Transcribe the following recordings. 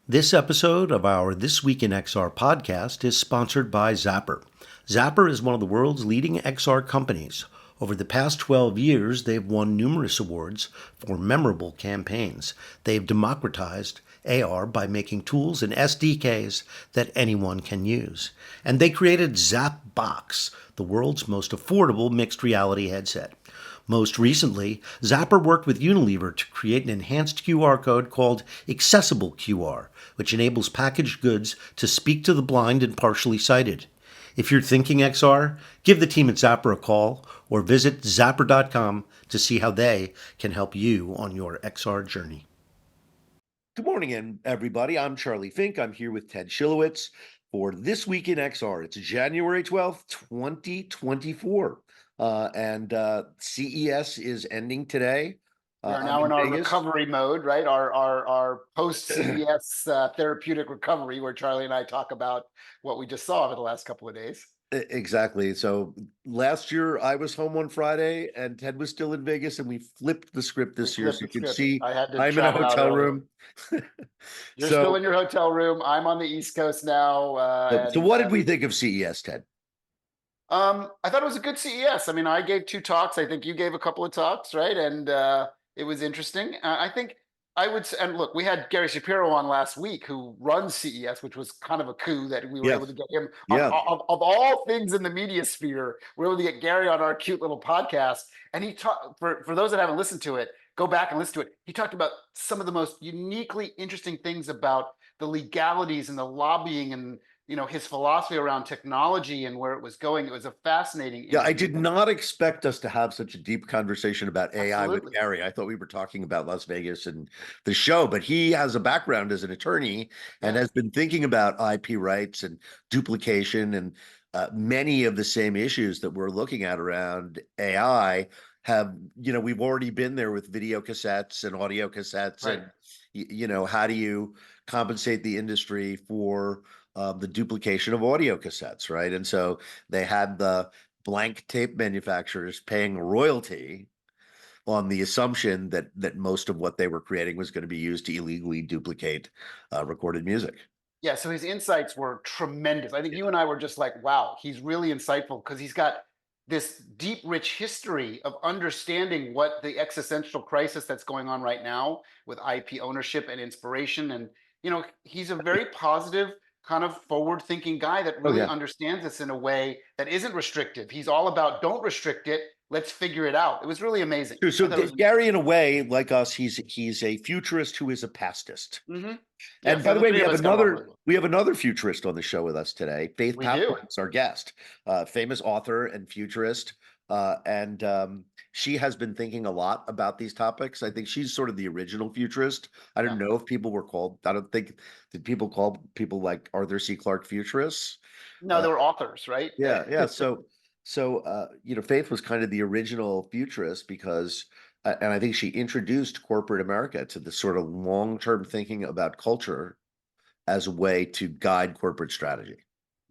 This episode of our This Week in XR podcast is sponsored by Zapper. Zapper is one of the world's leading XR companies. Over the past 12 years, they've won numerous awards for memorable campaigns. They've democratized AR by making tools and SDKs that anyone can use. And they created Zapbox, the world's most affordable mixed reality headset. Most recently, Zapper worked with Unilever to create an enhanced QR code called Accessible QR, which enables packaged goods to speak to the blind and partially sighted. If you're thinking XR, give the team at Zapper a call or visit zapper.com to see how they can help you on your XR journey. Good morning, everybody. I'm Charlie Fink. I'm here with Ted Schilowitz for This Week in XR. It's January 12th, 2024. And CES is ending today. We are now in our recovery mode, right? Our post CES therapeutic recovery, where Charlie and I talk about what we just saw over the last couple of days. Exactly. So last year I was home on Friday and Ted was still in Vegas, and we flipped the script this year. So you can see I'm in a hotel room. You're still in your hotel room. I'm on the East Coast now. So what did we think of CES, Ted? I thought it was a good CES. I mean, I gave 2 talks. I think you gave a couple of talks, right? And it was interesting. I think I would say, and look, we had Gary Shapiro on last week, who runs CES, which was kind of a coup that we were able to get him. Of all things in the media sphere, we were able to get Gary on our cute little podcast. And he talked, for those that haven't listened to it, go back and listen to it. He talked about some of the most uniquely interesting things about the legalities and the lobbying and his philosophy around technology and where it was going. It was a fascinating interview. Yeah, I did not expect us to have such a deep conversation about AI with Gary. I thought we were talking about Las Vegas and the show, but he has a background as an attorney and has been thinking about IP rights and duplication and many of the same issues that we're looking at around AI have, we've already been there with video cassettes and audio cassettes. Right. And, how do you compensate the industry for the duplication of audio cassettes, right? And so they had the blank tape manufacturers paying a royalty on the assumption that most of what they were creating was going to be used to illegally duplicate recorded music. Yeah, so his insights were tremendous. I think you and I were just like, wow, he's really insightful because he's got this deep, rich history of understanding what the existential crisis that's going on right now with IP ownership and inspiration. And, he's a very positive, kind of forward-thinking guy that really understands this in a way that isn't restrictive. He's all about don't restrict it. Let's figure it out. It was really amazing. So Gary, in a way, like us, he's a futurist who is a pastist. Mm-hmm. And by the way, we have another futurist on the show with us today. Faith Papworth is our guest, famous author and futurist. And she has been thinking a lot about these topics. I think she's sort of the original futurist. I don't know if people were called, did people call people like Arthur C. Clarke futurists? No, they were authors, right? Yeah. So, Faith was kind of the original futurist because, and I think she introduced corporate America to the sort of long-term thinking about culture as a way to guide corporate strategy.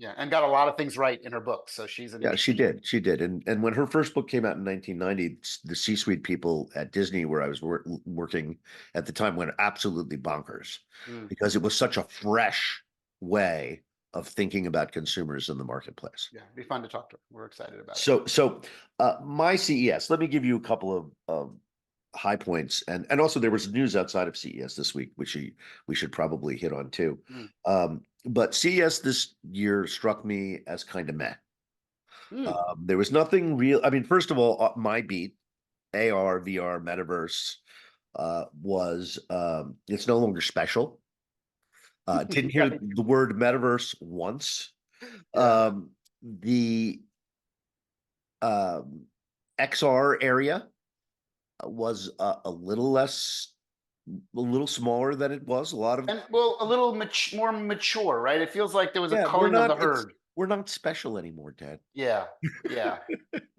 Yeah, and got a lot of things right in her book. So she's she did. And when her first book came out in 1990, the C-suite people at Disney, where I was working at the time, went absolutely bonkers because it was such a fresh way of thinking about consumers in the marketplace. Yeah, it'd be fun to talk to her. We're excited about it. So my CES, let me give you a couple of high points. And also there was news outside of CES this week, which we should probably hit on too. But CES this year struck me as kind of meh. There was nothing real. I mean, first of all, my beat, AR, VR, metaverse, was it's no longer special. Didn't hear the word metaverse once. The XR area was a little smaller than it was. A little more mature, right? It feels like there was a culling of the herd. We're not special anymore, Dad. Yeah.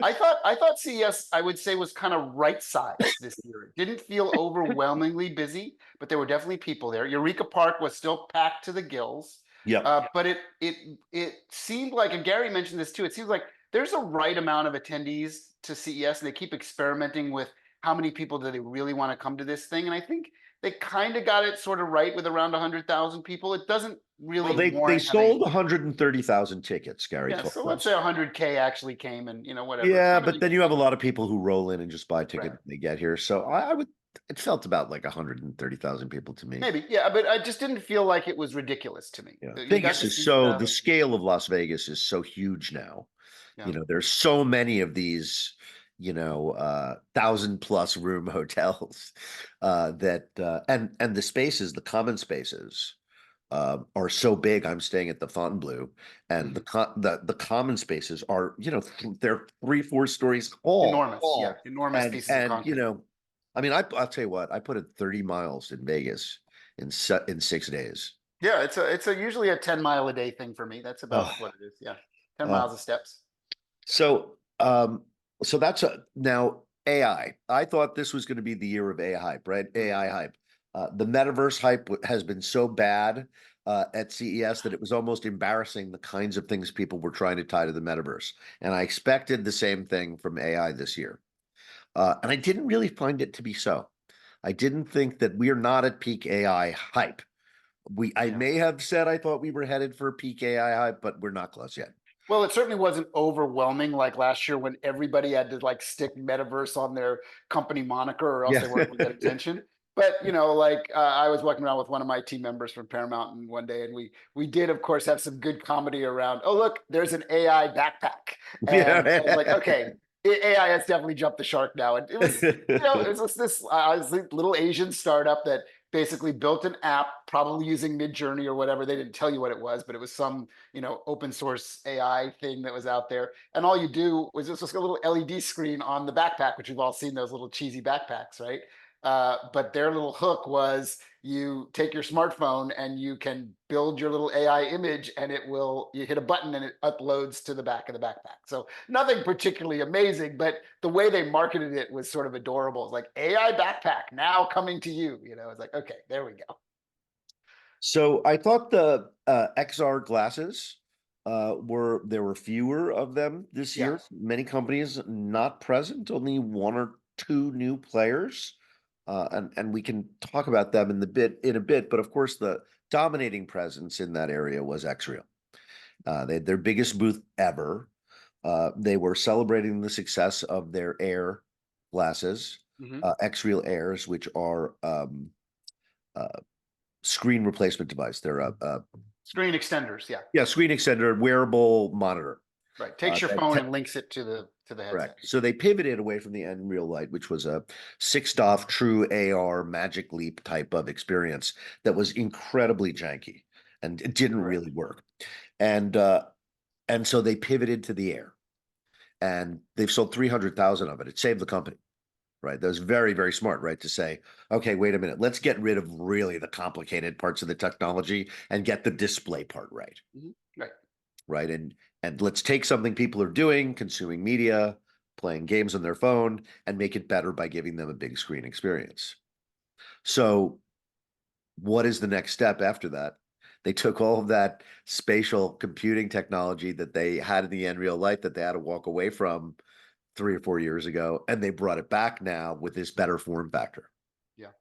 I thought CES, I would say, was kind of right size this year. It didn't feel overwhelmingly busy, but there were definitely people there. Eureka Park was still packed to the gills. Yeah. But it seemed like, and Gary mentioned this too, it seems like there's a right amount of attendees to CES, and they keep experimenting with how many people do they really want to come to this thing. And I think they kind of got it sort of right with around 100,000 people. It doesn't Well, really they warrant having. sold 130,000 tickets, Gary Yeah, told so let's say us. 100K actually came, and whatever. It's Yeah, not a but big then you have deal. a lot of people who roll in and just buy a ticket Right. when they get here. So I would, it felt about like 130,000 people to me. Maybe, yeah, but I just didn't feel like it was ridiculous to me. Yeah. You got Vegas to is see so, stuff. the scale of Las Vegas is so huge now. Yeah, There's so many of these, 1,000 plus room hotels that and the spaces, the common spaces, are so big. I'm staying at the Fontainebleau, and hmm the common spaces are, they're 3, 4 stories tall, enormous. Yeah, tall, enormous and pieces of concrete. I mean, I'll tell you what, I put in 30 miles in Vegas in 6 days. Yeah, it's a usually a 10 mile a day thing for me. That's about Oh, what it is. Yeah, 10 miles oh. of steps. So, so that's now AI. I thought this was going to be the year of AI hype, right? Mhm. AI hype. The metaverse hype has been so bad at CES that it was almost embarrassing the kinds of things people were trying to tie to the metaverse. And I expected the same thing from AI this year. And I didn't really find it to be so. I didn't think that we are not at peak AI hype. I Yeah. may have said I thought we were headed for peak AI hype, but we're not close yet. Well, it certainly wasn't overwhelming like last year when everybody had to like stick metaverse on their company moniker or else Yeah. they weren't going to get attention. But I was walking around with one of my team members from Paramount and one day, and we did, of course, have some good comedy around. Oh, look, there's an AI backpack, and I was like, Yeah. okay, AI has definitely jumped the shark now. And it was this little Asian startup that basically built an app, probably using Midjourney or whatever. They didn't tell you what it was, but it was some open source AI thing that was out there. And all you do was just a little LED screen on the backpack, which we've all seen those little cheesy backpacks, right? But their little hook was you take your smartphone and you can build your little AI image, and you hit a button and it uploads to the back of the backpack. So nothing particularly amazing, but the way they marketed it was sort of adorable. It's like AI backpack now coming to you. It's like, okay, there we go. So I thought the XR glasses there were fewer of them this Yeah. year. Many companies not present, only one or two new players. And we can talk about them in a bit, but of course the dominating presence in that area was Xreal. They had their biggest booth ever. They were celebrating the success of their Air glasses, hmm Xreal Airs, which are uh, screen replacement device. They're a Screen extenders. Yeah. yeah, screen extender, wearable monitor. Right. Takes your That phone and links it to the headset. correct. So they pivoted away from the Unreal Light, which was a 6 DoF true AR Magic Leap type of experience that was incredibly janky and it didn't Correct. really work. And so they pivoted to the Air, and they've sold 300,000 of it. It saved the company. Right. That was very, very smart, right? To say, okay, wait a minute, let's get rid of really the complicated parts of the technology and get the display part right. Right. Right. And let's take something people are doing, consuming media, playing games on their phone, and make it better by giving them a big screen experience. So what is the next step after that? They took all of that spatial computing technology that they had in the Unreal Light that they had to walk away from 3 or 4 years ago, and they brought it back now with this better form factor. Yeah.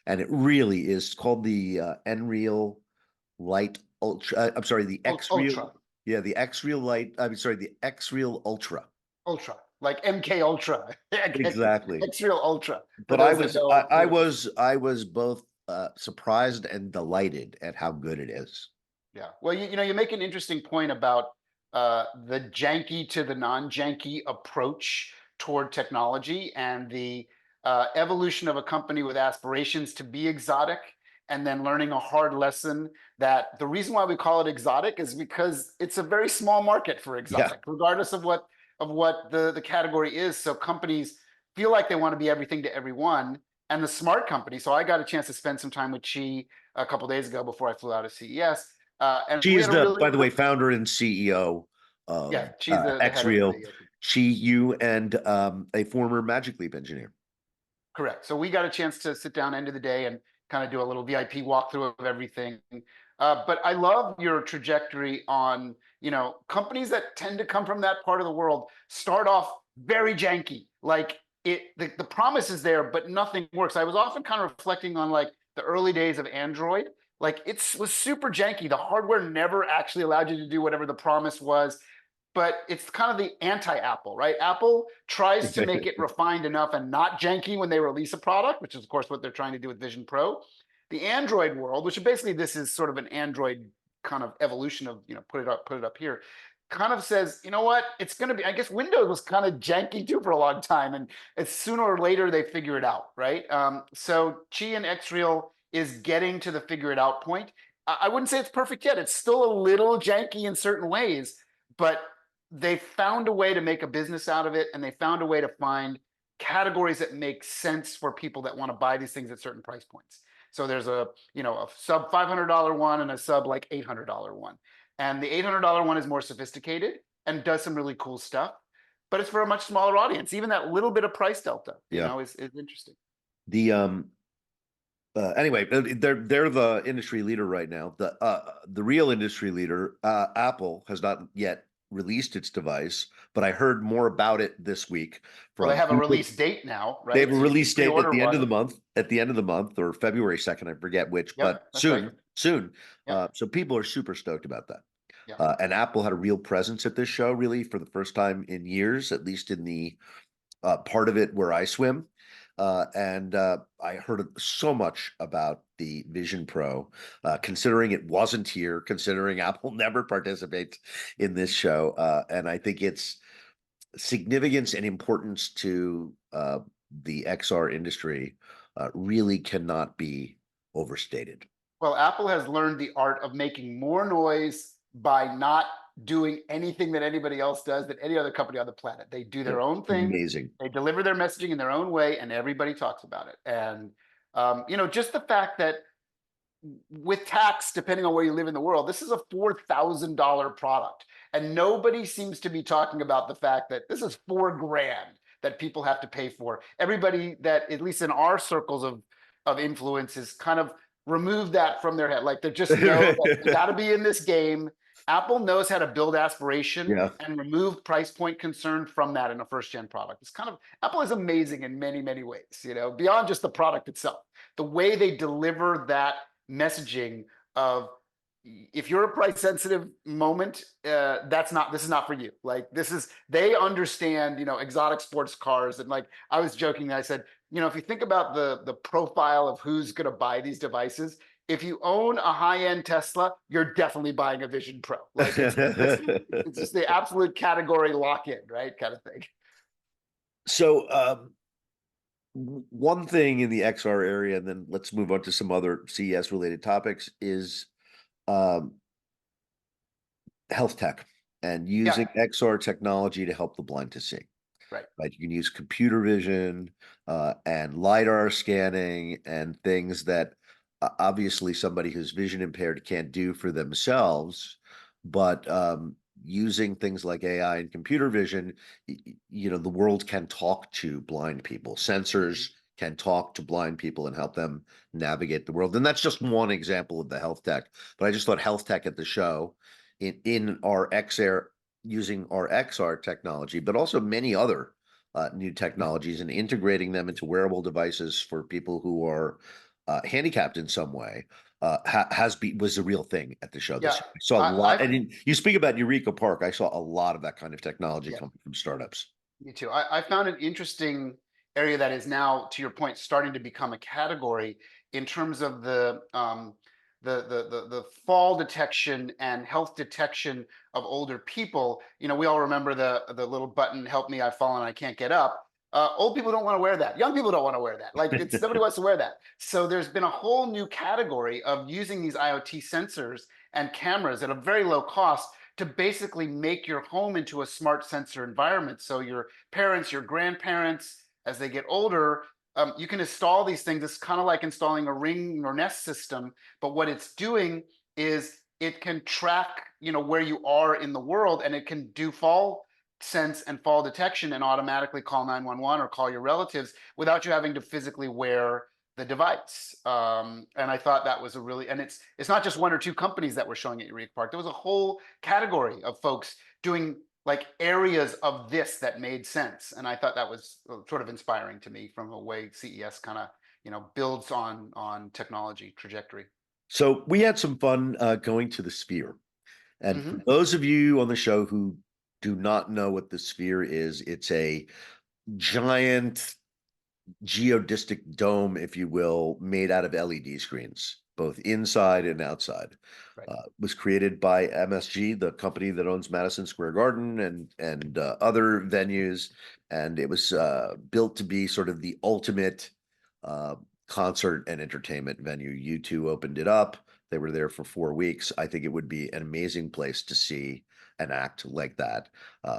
And it really is called the Nreal Light Ultra. I'm sorry, the Xreal. Ultra. Yeah, the Xreal Light. I'm sorry, the Xreal Ultra. Ultra. Like MK Ultra. Exactly. Xreal Ultra. For But I those that was I, know. I was I was both surprised and delighted at how good it is. Yeah. Well, you make an interesting point about the janky to the non-janky approach toward technology and the evolution of a company with aspirations to be exotic, and then learning a hard lesson that the reason why we call it exotic is because it's a very small market for Yeah. exotic, regardless of what the category is. So companies feel like they want to be everything to everyone, and the smart company. So I got a chance to spend some time with Chi a couple days ago before I flew out of CES, and She we is had a the, really, by the way, founder and CEO yeah, of she's the head of Xreal. the She, you, and a former Magic Leap engineer. correct. So we got a chance to sit down end of the day and kind of do a little VIP walkthrough of everything. But I love your trajectory on, companies that tend to come from that part of the world start off very janky. Like the promise is there, but nothing works. I was often kind of reflecting on like the early days of Android. Like it was super janky. The hardware never actually allowed you to do whatever the promise was, but it's kind of the anti-Apple, right? Apple tries to make it refined enough and not janky when they release a product, which is of course what they're trying to do with Vision Pro. The Android world, which basically this is sort of an Android kind of evolution of, put it up here, kind of says, you know what, it's going to be, I guess Windows was kind of janky too for a long time, and it's sooner or later they figure it out, right? So Chi and Xreal is getting to the figure it out point. I wouldn't say it's perfect yet. It's still a little janky in certain ways, but they found a way to make a business out of it, and they found a way to find categories that make sense for people that want to buy these things at certain price points. So there's a sub $500 one and a sub like $800 one. And the $800 one is more sophisticated and does some really cool stuff, but it's for a much smaller audience. Even that little bit of price delta, is interesting. The anyway, they're the industry leader right now. The real industry leader, Apple, has not yet released its device, but I heard more about it this week Well, they from have a people. release date now, right? They have a So you can release date at pre-order the end of the one. month, or February 2nd, I forget which, Yep, but that's right. soon. Yep. So people are super stoked about that. Yeah. And Apple had a real presence at this show, really, for the first time in years, at least in the part of it where I swim. And I heard so much about the Vision Pro, considering it wasn't here, considering Apple never participates in this show. And I think its significance and importance to the XR industry really cannot be overstated. Well, Apple has learned the art of making more noise by not doing anything that anybody else does, that any other company on the planet. They do their own thing. Amazing. They deliver their messaging in their own way, and everybody talks about it. And just the fact that with tax, depending on where you live in the world, this is a $4,000 product, and nobody seems to be talking about the fact that this is $4,000 that people have to pay for. Everybody that, at least in our circles of influence, is kind of remove that from their head. Like they just know that they got to be in this game. Apple knows how to build aspiration Yeah. and remove price point concern from that in a first gen product. It's kind of, Apple is amazing in many, many ways, beyond just the product itself. The way they deliver that messaging of, if you're a price sensitive moment, this is not for you. Like they understand, exotic sports cars. And like, I was joking that I said, if you think about the profile of who's going to buy these devices, if you own a high-end Tesla, you're definitely buying a Vision Pro. Like it's just the absolute category lock-in, right? Kind of thing. So one thing in the XR area, and then let's move on to some other CES related topics, is health tech and using XR technology to help the blind to see. Right. You can use computer vision and LiDAR scanning and things that obviously somebody who's vision impaired can't do for themselves, but using things like AI and computer vision, the world can talk to blind people. Sensors can talk to blind people and help them navigate the world. And that's just one example of the health tech. But I just thought health tech at the show in our XR, using our XR technology, but also many other new technologies, and integrating them into wearable devices for people who are handicapped in some way, was a real thing at the show. This I saw a lot. And you speak about Eureka Park. I saw a lot of that kind of technology coming from startups. Me too. I found an interesting area that is now, to your point, starting to become a category in terms of the fall detection and health detection of older people. We all remember the little button, "Help me, I've fallen, I can't get up." Old people don't want to wear that. Young people don't want to wear that. Like nobody wants to wear that. So there's been a whole new category of using these IoT sensors and cameras at a very low cost to basically make your home into a smart sensor environment. So your parents, your grandparents, as they get older, you can install these things. It's kind of like installing a Ring or Nest system, but what it's doing is it can track, where you are in the world, and it can do fall sense and fall detection and automatically call 911 or call your relatives without you having to physically wear the device. And I thought that was and it's not just one or two companies that were showing at Eureka Park. There was a whole category of folks doing like areas of this that made sense. And I thought that was sort of inspiring to me from a way CES kind of, builds on technology trajectory. So we had some fun going to the Sphere. And for Hmm. those of you on the show who do not know what the Sphere is, it's a giant geodesic dome, if you will, made out of LED screens, both inside and outside. Right. Was created by MSG, the company that owns Madison Square Garden and other venues, and it was built to be sort of the ultimate uh, concert and entertainment venue. U2 opened it up. They were there for 4 weeks. I think it would be an amazing place to see an act like that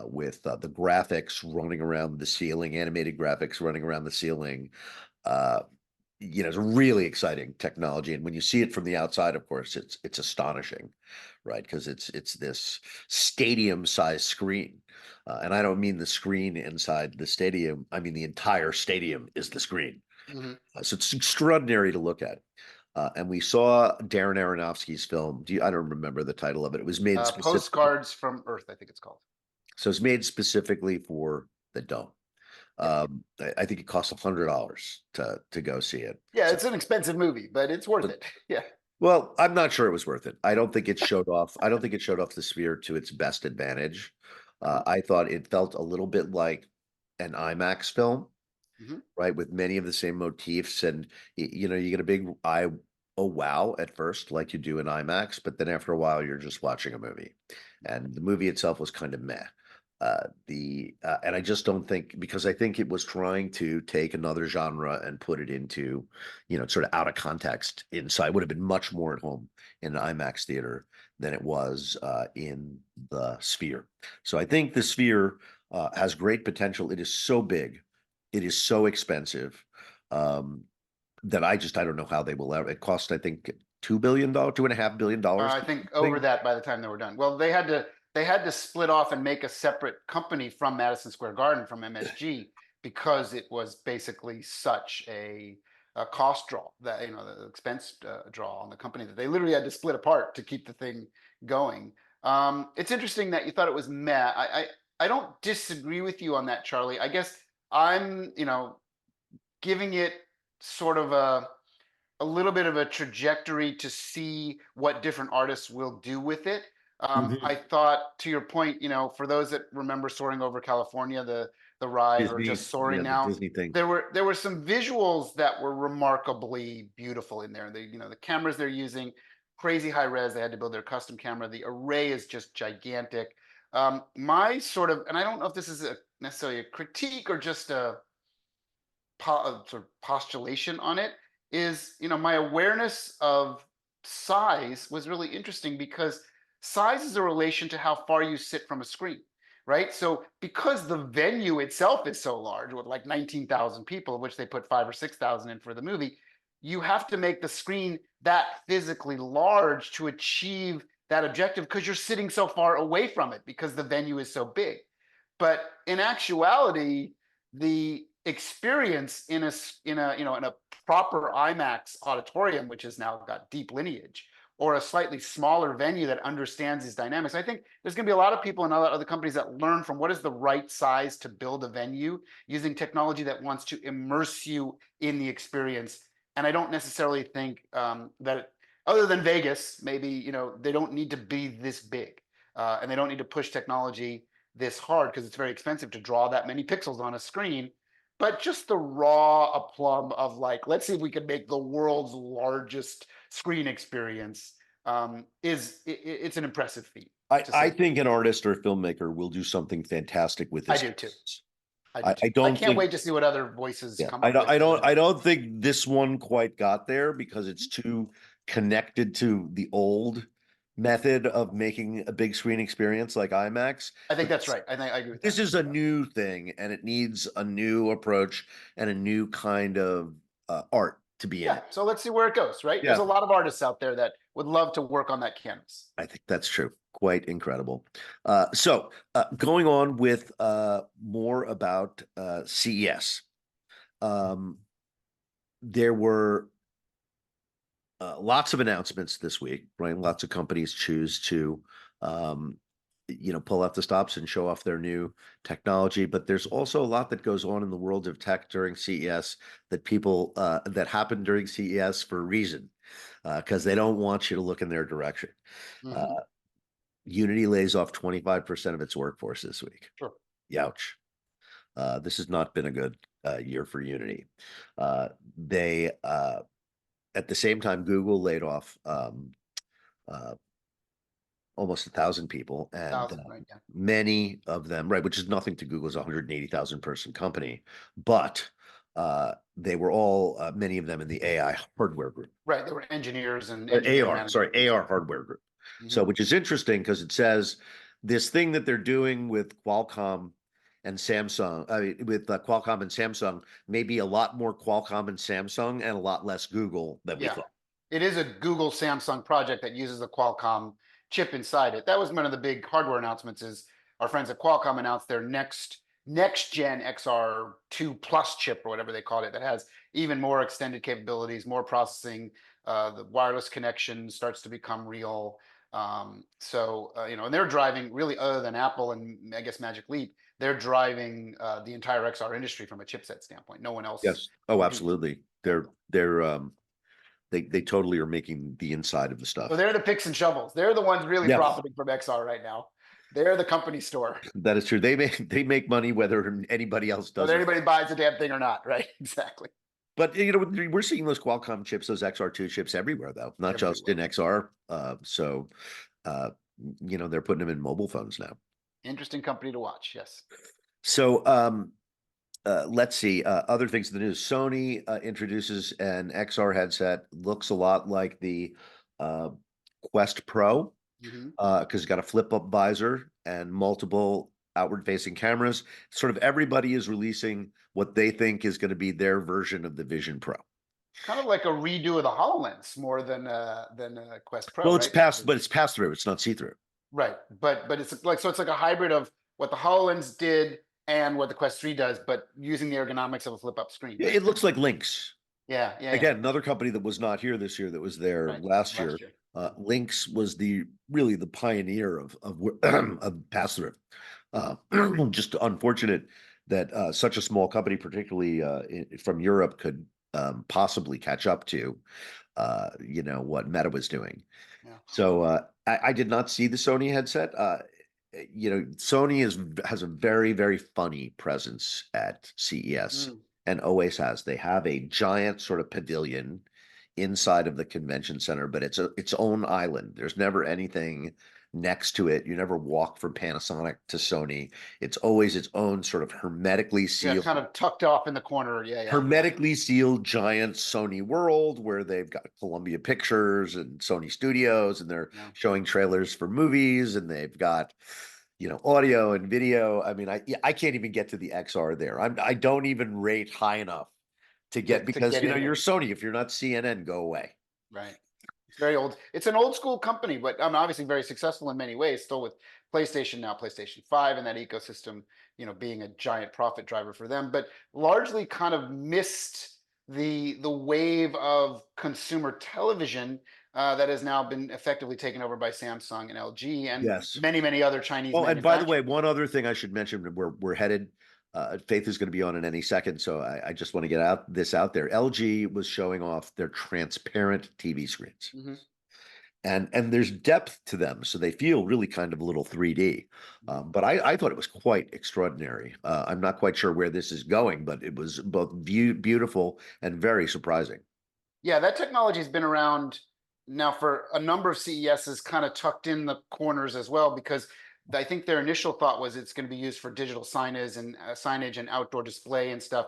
with the graphics running around the ceiling, animated graphics running around the ceiling. Uh, it's really exciting technology, and when you see it from the outside, of course, it's astonishing, right? Because it's this stadium-sized screen, and I don't mean the screen inside the stadium. I mean the entire stadium is the screen. Hmm. So it's extraordinary to look at. And we saw Darren Aronofsky's film. I don't remember the title of it. It was made specifically. Postcards from Earth, I think it's called. So it's made specifically for the dome. Yeah. I think it costs $100 to go see it. Yeah, So, it's an expensive movie, but it's worth but it. Yeah. well, I'm not sure it was worth it. I don't think it showed off. I don't think it showed off the Sphere to its best advantage. Uh-huh. I thought it felt a little bit like an IMAX film, Hmm. right, with many of the same motifs, and you get a big oh wow at first, like you do in IMAX, but then after a while, you're just watching a movie, and the movie itself was kind of meh. The and I just don't think because I think it was trying to take another genre and put it into, sort of out of context inside. Would have been much more at home in an IMAX theater than it was in the Sphere. So I think the Sphere has great potential. It is so big, it is so expensive um, that I don't know how they will ever. It cost I think $2 billion, $2.5 billion I to think over thing. that by the time they were done. Well, they had to split off and make a separate company from Madison Square Garden from MSG because it was basically such a cost draw that the expense draw on the company that they literally had to split apart to keep the thing going. It's interesting that you thought it was meh. I don't disagree with you on that, Charlie. I guess I'm giving it sort of a little bit of a trajectory to see what different artists will do with it. I Mhm. thought, to your point, for those that remember Soaring Over California, the ride, or Disney, just Soaring yeah, the Now, Disney thing. there were some visuals that were remarkably beautiful in there. The cameras they're using, crazy high res. They had to build their custom camera. The array is just gigantic. My sort of, and I don't know if this is necessarily a critique or just a sort of postulation on it is my awareness of size was really interesting because size is a relation to how far you sit from a screen, right? So because the venue itself is so large with like 19,000 people, of which they put 5 or 6,000 in for the movie, you have to make the screen that physically large to achieve that objective because you're sitting so far away from it because the venue is so big. But in actuality, the experience in a proper IMAX auditorium, which has now got deep lineage, or a slightly smaller venue that understands these dynamics. I think there's going to be a lot of people and other companies that learn from what is the right size to build a venue using technology that wants to immerse you in the experience. And I don't necessarily think that other than Vegas, maybe they don't need to be this big, and they don't need to push technology this hard because it's very expensive to draw that many pixels on a screen. But just the raw aplomb of like, let's see if we can make the world's largest screen experience it's an impressive feat I to I say the think least. an artist or a filmmaker will do something fantastic with I this do too. canvas. I do I too. I don't can't think. wait to see what other voices Yeah, come I up don't, with. I don't, I don't think this one quite got there because it's too connected to the old method of making a big screen experience like IMAX. I think But that's right. I think I agree with this that. is a new thing, and it needs a new approach and a new kind of art to be in Yeah. it. So let's see where it goes. Right. There's Yeah, a lot of artists out there that would love to work on that canvas. I think that's true. Quite incredible. Going on with more about CES. Um, there were lots of announcements this week, right? Lots of companies choose to um, pull out the stops and show off their new technology. But there's also a lot that goes on in the world of tech during CES that that happen during CES for a reason, because they don't want you to look in their direction. Uh, Hmm. Unity lays off 25% of its workforce this week. Sure. Youch. This has not been a good year for Unity. They At the same time, Google laid off uh, almost 1,000 people, and 1,000, right? Yeah. many of them, right, which is nothing to Google's 180,000 person company, but they were all many of them in the AI hardware group. Right. There were engineers and engineer AR, sorry, managers. AR hardware group. Hmm. So, which is interesting because it says this thing that they're doing with Qualcomm and Samsung, I mean, with Qualcomm and Samsung, maybe a lot more Qualcomm and Samsung and a lot less Google than we Yeah. thought. It is a Google Samsung project that uses a Qualcomm chip inside it. That was one of the big hardware announcements is our friends at Qualcomm announced their next gen XR2 Plus chip or whatever they called it that has even more extended capabilities, more processing. The wireless connection starts to become real. And they're driving really, other than Apple and I guess Magic Leap, they're driving the entire XR industry from a chipset standpoint. No one else Yes. Oh, competes. absolutely. Yeah. They totally are making the inside of the So stuff. they're the picks and shovels. They're the ones really Yeah, profiting from XR right now. They're the company store. that is true. They make money whether anybody else Whether does or not. anybody buys the damn thing or not, right? Exactly. But we're seeing those Qualcomm chips, those XR2 chips everywhere, though, not just in Everywhere. XR. Uh, they're putting them in mobile phones now. Interesting company to watch. Yes. So let's see. Other things in the news. Sony introduces an XR headset. Looks a lot like the uh, Quest Pro, Hmm. because it's got a flip-up visor and multiple outward-facing cameras. Sort of everybody is releasing what they think is going to be their version of the Vision Pro. Kind of like a redo of the HoloLens more than Quest Pro, Well, right? it's pass through. It's not see through. Right. But it's like a hybrid of what the HoloLens did and what the Quest 3 does, but using the ergonomics of a flip up screen, right? It looks like Lynx. Yeah, yeah, yeah. Again, another company that was not here this year that was there Right. last Last year. year. Lynx was really the pioneer of pass through. Uh, just unfortunate that such a small company, particularly from Europe, could possibly catch up to what Meta was doing. Yeah. So I did not see the Sony headset. Sony has a very, very funny presence at CES Mm. and always has. They have a giant sort of pavilion inside of the convention center, but it's its own island. There's never anything next to it. You never walk from Panasonic to Sony. It's always its own sort of Yeah, kind of tucked off in the corner. Yeah, yeah, yeah. hermetically sealed giant Sony world where they've got Columbia Pictures and Sony Studios and they're Yeah. showing trailers for movies and they've got audio and video. I mean, I can't even get to the XR there. I don't even rate high enough to get To because get in you're there. Sony. If you're not CNN, go away. Right. It's very old. It's an old school company, but obviously very successful in many ways. Still with PlayStation now, PlayStation 5, and that ecosystem, being a giant profit driver for them, but largely kind of missed the wave of consumer television that has now been effectively taken over by Samsung and LG and Yes. many, many other Chinese Oh, and by the way, manufacturers. one other thing I should mention, we're headed. Faith is going to be on in any second, so I just want to get out there. LG was showing off their transparent TV screens, Hmm. and there's depth to them, so they feel really kind of a little 3D. But I thought it was quite extraordinary. I'm not quite sure where this is going, but it was both beautiful and very surprising. Yeah, that technology has been around now for a number of CESs, kind of tucked in the corners as well, because I think their initial thought was it's going to be used for digital signage and outdoor display and stuff,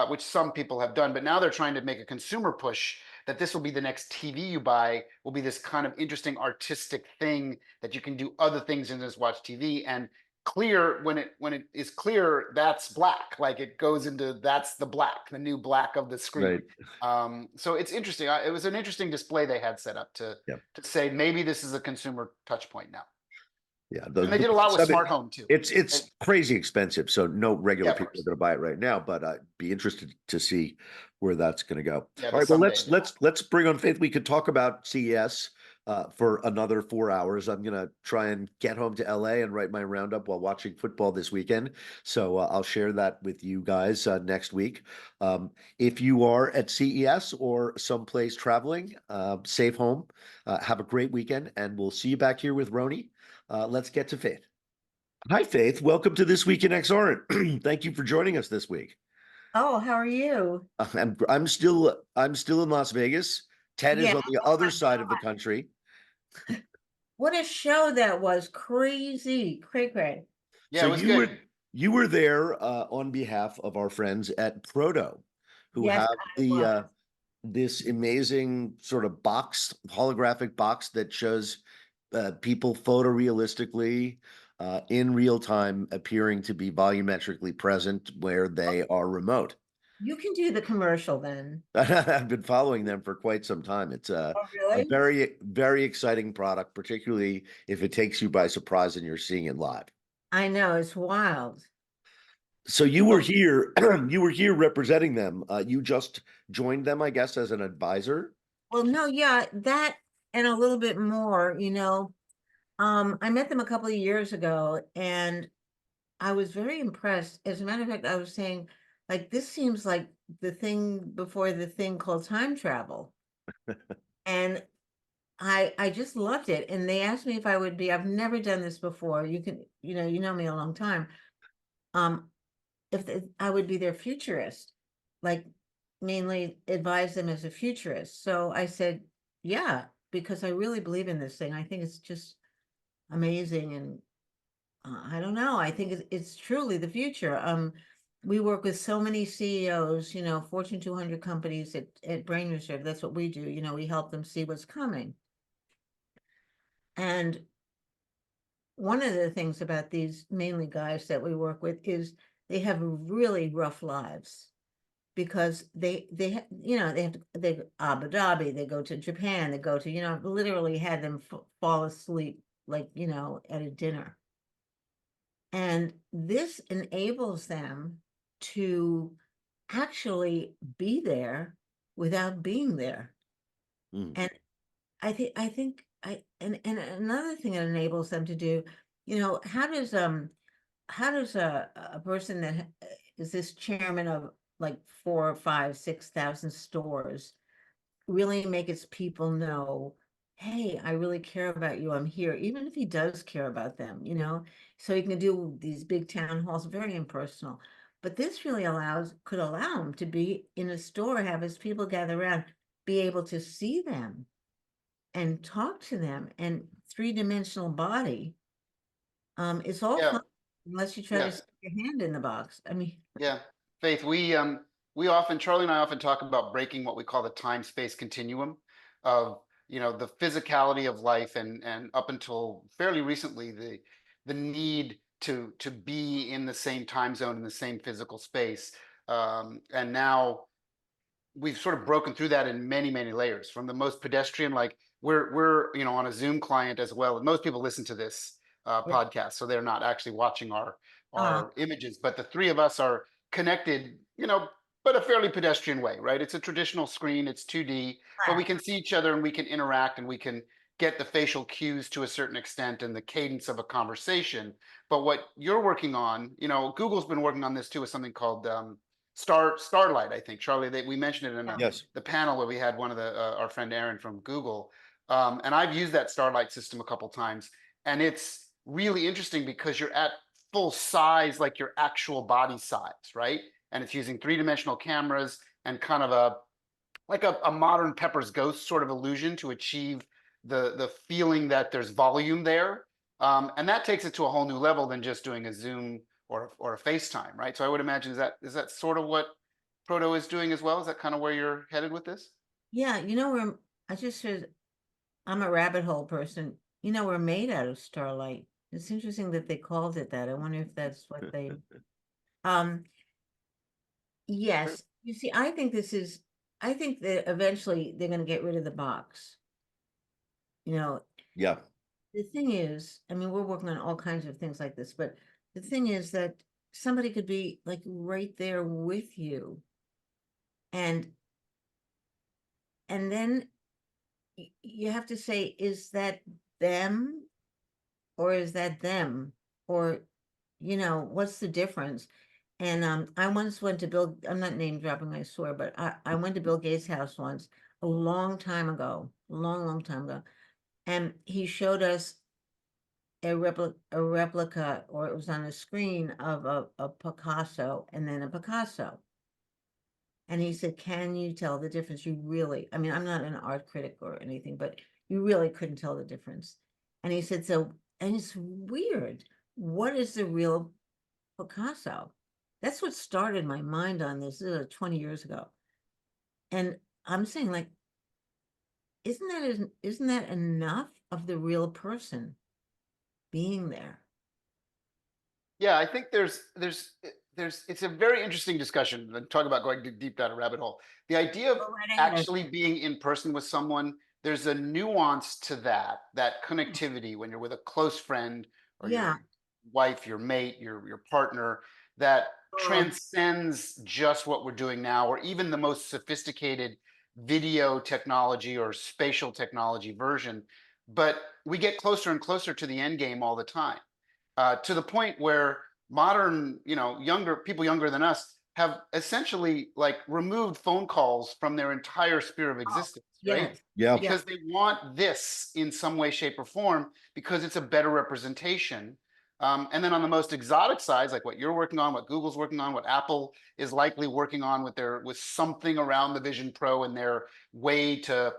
which some people have done. But now they're trying to make a consumer push that this will be the next TV you buy, will be this kind of interesting artistic thing that you can do other things and just watch TV. And clear when it is clear, that's black, like it goes into that's the new black of the screen. Right. So it's interesting. It was an interesting display they had set up to Yeah. say maybe this is a consumer touch point now. Yeah. And they did a lot with smart home too. It's crazy expensive, so no regular Yeah, of people are course. going to buy it right now. But I'd be interested to see where that's going to go. Yeah, All the right. Well, someday. let's bring on Faith. We could talk about CES. for another 4 hours. I'm gonna try and get home to LA and write my roundup while watching football this weekend. So I'll share that with you guys next week. If you are at CES or someplace traveling, safe home. Have a great weekend, and we'll see you back here with Roni. Let's get to Faith. Hi, Faith. Welcome to This Week in XR. Thank you for joining us this week. Oh, how are you? I'm still in Las Vegas. Ted is Yeah. on the Oh other my side of the God. country. What a show that was. Crazy. Cray cray. Yeah, So it was you were good. you were there on behalf of our friends at Proto, who Yes, have I the was. this amazing sort of box, holographic box that shows people photorealistically in real time, appearing to be volumetrically present where they are remote. You can do the commercial then. I've been following them for quite some time. It's Oh, a really? very, very exciting product, particularly if it takes you by surprise and you're seeing it live. I know, it's wild. So you were Well, here, you were here representing them. You just joined them, I guess, as an advisor. Well, no, yeah, that and a little bit more. I met them a couple of years ago and I was very impressed. As a matter of fact, I was saying, like, this seems like the thing before the thing called time travel. And I just loved it. And they asked me if I would be, I've never done this before. You know me a long time. Um, I would be their futurist, like mainly advise them as a futurist. So I said, yeah, because I really believe in this thing. I think it's just amazing. And I don't know. I think it's truly the future. We work with so many CEOs, Fortune 200 companies at Brain Reserve. That's what we do. We help them see what's coming. And one of the things about these mainly guys that we work with is they have really rough lives because they have to they go Abu Dhabi, they go to Japan, they go to literally had them fall asleep like at a dinner, and this enables them to actually be there without being there. Mm, And and another thing it enables them to do, how does a person that is this chairman of like 4 or 5, 6,000 stores really make its people know, hey, I really care about you. I'm here, even if he does care about them. So he can do these big town halls, very impersonal. But this really could allow him to be in a store, have his people gather around, be able to see them and talk to them, and three-dimensional body. It's all yeah, fun unless you try to yeah. stick your hand in the box. I mean, Yeah, Faith, we often, Charlie and I often talk about breaking what we call the time-space continuum of, the physicality of life, and up until fairly recently, the need to be in the same time zone, in the same physical space. And now we've sort of broken through that in many, many layers, from the most pedestrian, like we're on a Zoom client as well. And most people listen to this yeah. podcast, so they're not actually watching our Uh, images, but the three of us are connected, but a fairly pedestrian way, right? It's a traditional screen, it's 2D, but we Flat. can see each other and we can interact and we can get the facial cues to a certain extent and the cadence of a conversation. But what you're working on, Google's been working on this too, with something called Starlight. I think, Charlie, we mentioned it in Yeah. yes. the panel where we had one of our friend Aaron from Google, and I've used that Starlight system a couple times, and it's really interesting because you're at full size, like your actual body size, right? And it's using three-dimensional cameras and kind of a modern Pepper's Ghost sort of illusion to achieve the feeling that there's volume there. And that takes it to a whole new level than just doing a Zoom or a FaceTime, right? So I would imagine, is that sort of what Proto is doing as well? Is that kind of where you're headed with this? Yeah, where I just said I'm a rabbit hole person. We're made out of starlight. It's interesting that they called it that. I wonder if that's what they um yes. You see, I think that eventually they're gonna get rid of the box. You know, Yeah. the thing is, I mean, we're working on all kinds of things like this, but the thing is that somebody could be like right there with you, and then you have to say, is that them or is that them? Or, what's the difference? And I once went to Bill, I'm not name dropping, I swear, but I went to Bill Gates' house once a long time ago, a long, long time ago. And he showed us a replica, or it was on a screen of a Picasso and then a Picasso. And he said, can you tell the difference? You really, I mean, I'm not an art critic or anything, but you really couldn't tell the difference. And he said, so, and it's weird. What is the real Picasso? That's what started my mind on this. This is 20 years ago. And I'm saying, like, isn't that enough of the real person being there? Yeah, I think it's a very interesting discussion. Talk about going deep down a rabbit hole. The idea of Go right ahead. actually being in person with someone, there's a nuance to that connectivity when you're with a close friend or Yeah. your wife, your mate, your partner, that transcends just what we're doing now, or even the most sophisticated video technology or spatial technology version. But we get closer and closer to the end game all the time. To the point where modern, younger people younger than us have essentially like removed phone calls from their entire sphere of existence, right? Yes. Yeah. Because they want this in some way, shape, or form because it's a better representation. And then on the most exotic sides, like what you're working on, what Google's working on, what Apple is likely working on with something around the Vision Pro and their way to,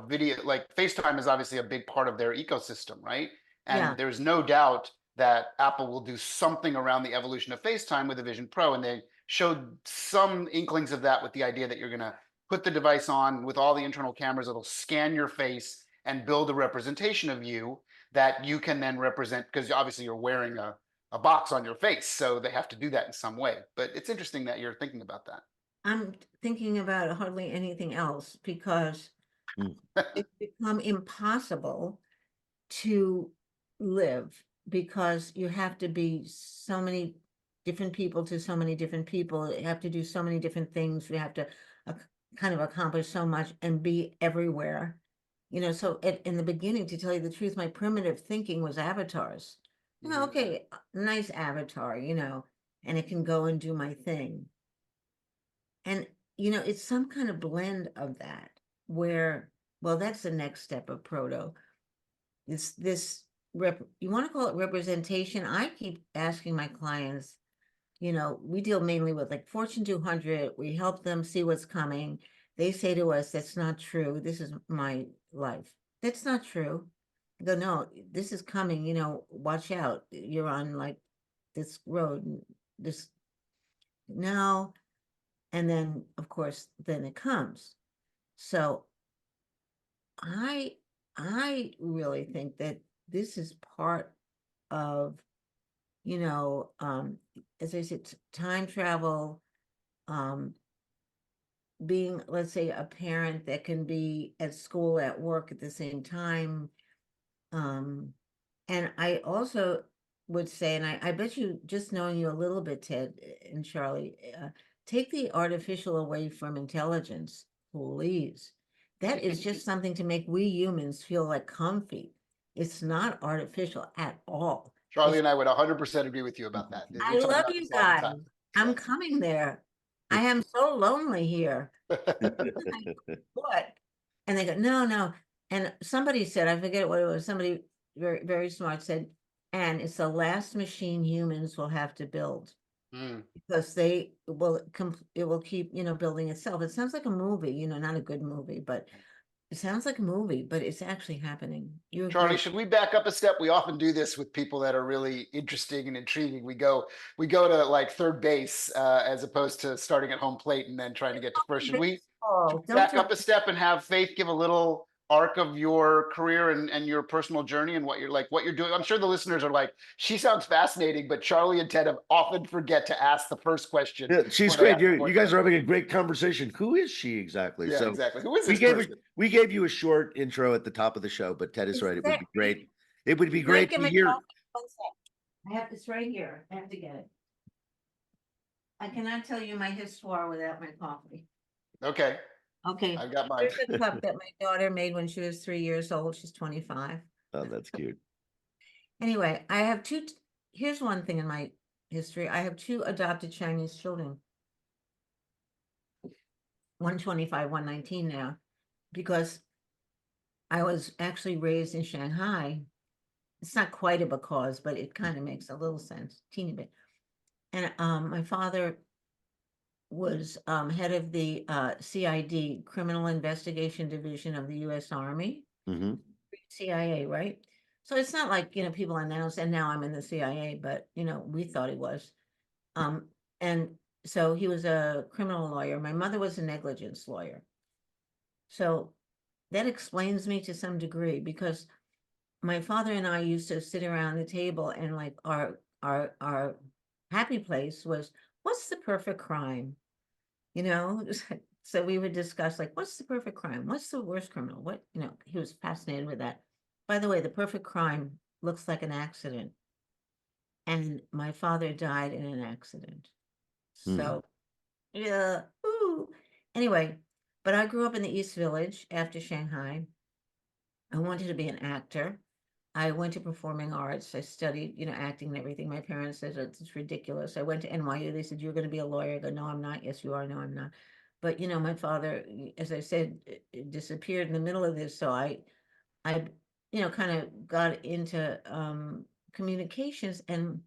video, like FaceTime is obviously a big part of their ecosystem, right? Yeah. And there's no doubt that Apple will do something around the evolution of FaceTime with the Vision Pro. And they showed some inklings of that with the idea that you're going to put the device on with all the internal cameras. It'll scan your face and build a representation of you that you can then represent, because obviously you're wearing a box on your face. So they have to do that in some way. But it's interesting that you're thinking about that. I'm thinking about hardly anything else because it's become impossible to live because you have to be so many different people to so many different people. You have to do so many different things. You have to kind of accomplish so much and be everywhere. So in the beginning, to tell you the truth, my primitive thinking was avatars. Okay, nice avatar, and it can go and do my thing. And, it's some kind of blend of that where, well, that's the next step of Proto. This you want to call it representation? I keep asking my clients, we deal mainly with like Fortune 200. We help them see what's coming. They say to us, that's not true. This is my life. That's not true. I go, no, this is coming, watch out. You're on like this road, this, no. And then, of course, then it comes. So I really think that this is part of, as I said, time travel, being, let's say, a parent that can be at school, at work at the same time. And I also would say, and I bet you, just knowing you a little bit, Ted and Charlie, take the artificial away from intelligence, please. That is just something to make we humans feel like comfy. It's not artificial at all. Charlie and I would 100% agree with you about that. I love you guys. I'm coming there. I am so lonely here. What? And they go, no. And somebody said, I forget what it was, somebody very, very smart said, and it's the last machine humans will have to build because it will keep, building itself. It sounds like a movie, not a good movie, but it sounds like a movie, but it's actually happening. Charlie, should we back up a step? We often do this with people that are really interesting and intriguing. We go to like third base as opposed to starting at home plate and then trying to get to first. Should we back up a step and have Faith give a little arc of your career and your personal journey and what you're doing? I'm sure the listeners are like, she sounds fascinating, but Charlie and Ted often forget to ask the first question. Yeah, she's great. You guys are having a great conversation. Who is she exactly? Yeah, exactly. Who is this person? We gave you a short intro at the top of the show, but Ted is right. It would be great. It would be great to hear. It's right here. I have to get it. I cannot tell you my histoire without my coffee. Okay. Okay, I've got mine. here's a cup that my daughter made when she was 3 years old. She's 25. Oh, that's cute. Anyway, I have here's one thing in my history. I have two adopted Chinese children. 125, 119 now, because I was actually raised in Shanghai. It's not quite a because, but it kind of makes a little sense, teeny bit. And my father was head of the CID, Criminal Investigation Division of the U.S. Army, Hmm. CIA, right? So it's not like, people announce, and now I'm in the CIA, but, we thought he was. And so he was a criminal lawyer. My mother was a negligence lawyer. So that explains me to some degree, because my father and I used to sit around the table, and like our happy place was, what's the perfect crime? So we would discuss, like, what's the perfect crime? What's the worst criminal? He was fascinated with that. By the way, the perfect crime looks like an accident. And my father died in an accident. So, yeah. Ooh. Anyway, but I grew up in the East Village after Shanghai. I wanted to be an actor. I went to performing arts. I studied, acting and everything. My parents said it's ridiculous. I went to NYU. They said, you're going to be a lawyer. I go, no, I'm not. Yes, you are. No, I'm not. But, my father, as I said, disappeared in the middle of this. So I, kind of got into communications, and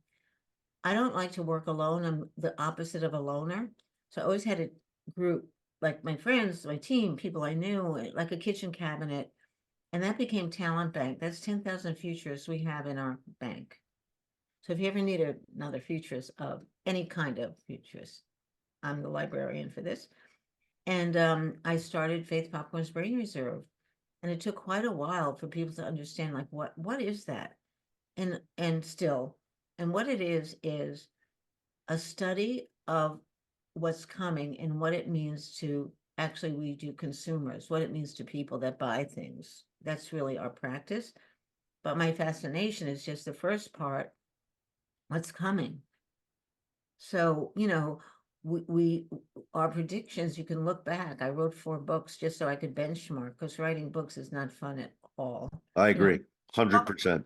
I don't like to work alone. I'm the opposite of a loner. So I always had a group, like my friends, my team, people I knew, like a kitchen cabinet. And that became Talent Bank. That's 10,000 futurists we have in our bank. So if you ever need another futurist of any kind of futurist, I'm the librarian for this. And I started Faith Popcorn's Brain Reserve. And it took quite a while for people to understand, like, what is that? And still, and what it is a study of what's coming and what it means to actually we do consumers, what it means to people that buy things. That's really our practice. But my fascination is just the first part, what's coming. So, we our predictions, you can look back. I wrote 4 books just so I could benchmark, because writing books is not fun at all. I You know, agree, 100%.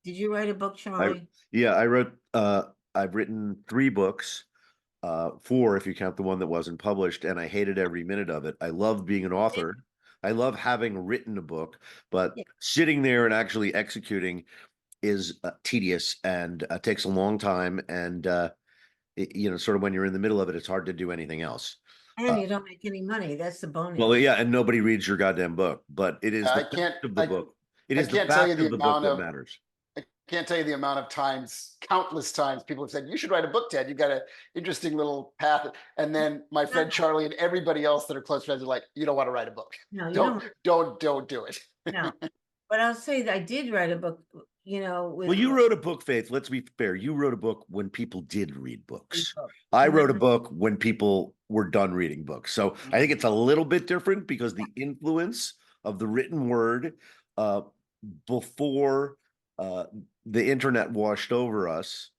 did you write a book, I Charlie? yeah, I wrote. I've written 3 books, 4 if you count the one that wasn't published, and I hated every minute of it. I love being an author. I love having written a book, but Yeah. sitting there and actually executing is tedious and takes a long time. And sort of when you're in the middle of it, it's hard to do anything else. And you don't make any money. That's the Well, bonus. yeah, and nobody reads your goddamn book, but it is the I fact can't, of the I, book. It I is the can't tell you fact the of the book amount that of, matters. I can't tell you the amount of times, countless times, people have said, you should write a book, Ted. You've got an interesting little path. And then my friend No, Charlie and everybody else that are close friends are like, you don't want to write a book. no, you Don't, don't. don't do it. No, but I'll say that I did write a book, Well, with you wrote a book, Faith. Let's be fair. You wrote a book when people did read books. book. I And then wrote a book when people were done reading books. So I think it's a little bit different because the influence of the written word uh, before uh, the internet washed over us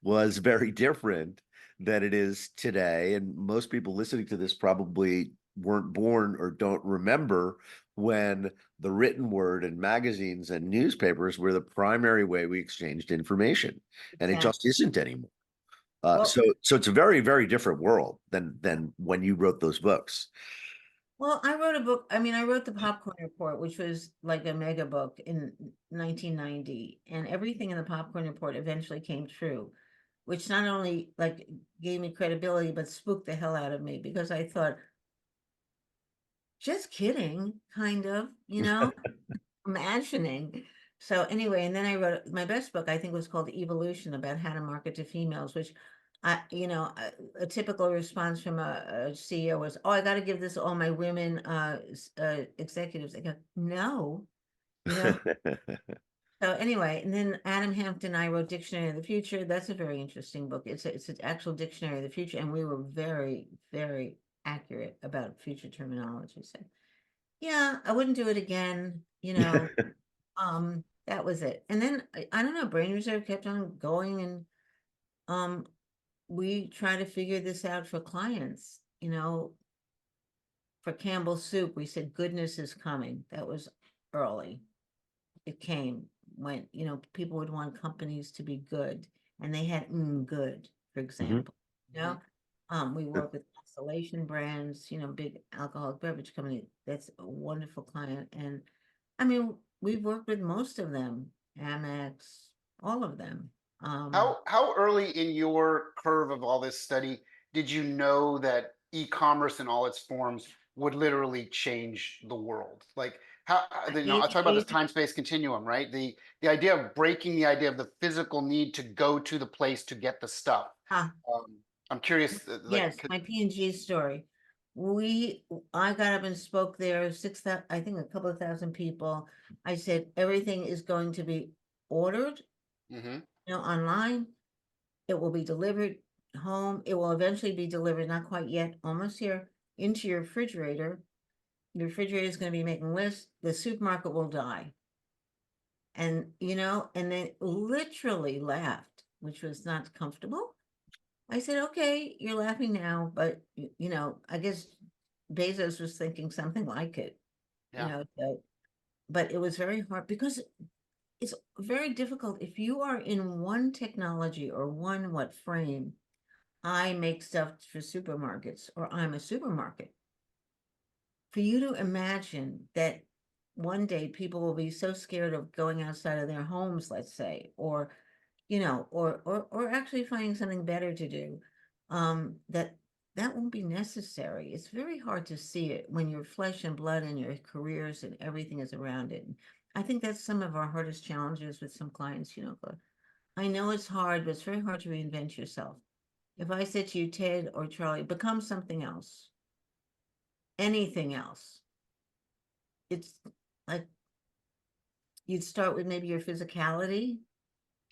was very different than it is today. And most people listening to this probably weren't born or don't remember when the written word and magazines and newspapers were the primary way we exchanged information, and it just exactly. isn't anymore. Well, So it's a very, very different world than when you wrote those books. well, I wrote a book. I mean, I wrote the Popcorn Report, which was like a mega book in 1990, and everything in the Popcorn Report eventually came true, which not only like gave me credibility, but spooked the hell out of me, because I thought, just kidding, kind of, imagining. So anyway, and then I wrote my best book, I think, was called Evolution, about how to market to females, which a typical response from a CEO was, oh, I got to give this all my women executives. I go, no, you know. So anyway, and then Adam Hampton and I wrote Dictionary of the Future. That's a very interesting book. It's an actual dictionary of the future, and we were very, very accurate about future terminology. So yeah, I wouldn't do it again, that was it. And then I don't know, Brain Reserve kept on going, and we try to figure this out for clients, for Campbell's soup, we said goodness is coming. That was early. It came when, people would want companies to be good, and they had good, for example. We work with Constellation Brands, big alcoholic beverage company. That's a wonderful client. And I mean, we've worked with most of them, Amex, all of them. How early in your curve of all this study did you know that e-commerce in all its forms would literally change the world? Like I'll talk about this time-space continuum, right? The idea of breaking the idea of the physical need to go to the place to get the stuff. I'm curious, Yes, my P&G story. I got up and spoke there, I think a couple of thousand people. I said, everything is going to be ordered, online. It will be delivered home. It will eventually be delivered, not quite yet, almost here, into your refrigerator. Your refrigerator is going to be making lists. The supermarket will die. And, and they literally laughed, which was not comfortable. I said, okay, you're laughing now, but, I guess Bezos was thinking something like it, but it was very hard because it's very difficult. If you are in one technology or one frame, I make stuff for supermarkets, or I'm a supermarket. For you to imagine that one day people will be so scared of going outside of their homes, let's say, or or actually finding something better to do, that won't be necessary. It's very hard to see it when your flesh and blood and your careers and everything is around it. I think that's some of our hardest challenges with some clients, I know it's hard, but it's very hard to reinvent yourself. If I said to you, Ted or Charlie, become something else, anything else, it's like you'd start with maybe your physicality.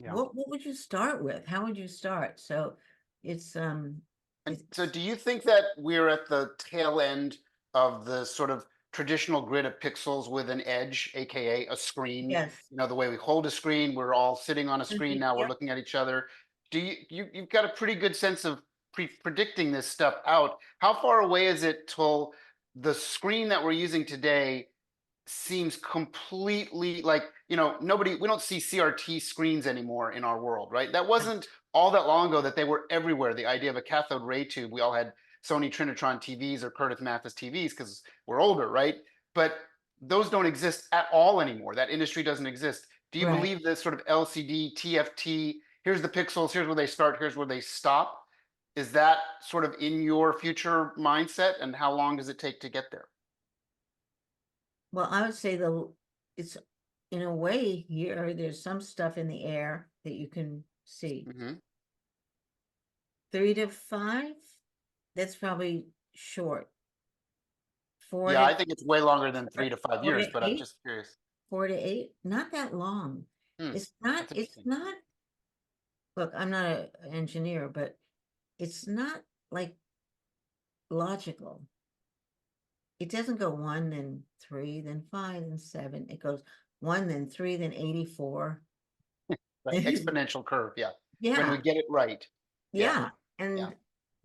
What would you start with? How would you start? So it's so do you think that we're at the tail end of the sort of traditional grid of pixels with an edge, aka a screen? yes. The way we hold a screen, we're all sitting on a screen now, we're looking at each other. Do you've got a pretty good sense of predicting this stuff out? How far away is it till the screen that we're using today seems completely like, we don't see CRT screens anymore in our world, right? That wasn't all that long ago that they were everywhere. The idea of a cathode ray tube, we all had Sony Trinitron TVs or Curtis Mathis TVs because we're older, right? But those don't exist at all anymore. That industry doesn't exist. Do you believe this sort of LCD, TFT, here's the pixels, here's where they start, here's where they stop? Is that sort of in your future mindset, and how long does it take to get there? Well, I would say it's in a way here, there's some stuff in the air that you can see. 3 to 5, that's probably short. 4 I think it's way longer than 3 to 5 years, but I'm just curious. 4 to 8, not that long. It's not, look, I'm not an engineer, but it's not like logical. It doesn't go 1, then 3, then 5, then 7. It goes 1, then 3, then 84. Right. Exponential curve, Yeah. When we get it right. Yeah. And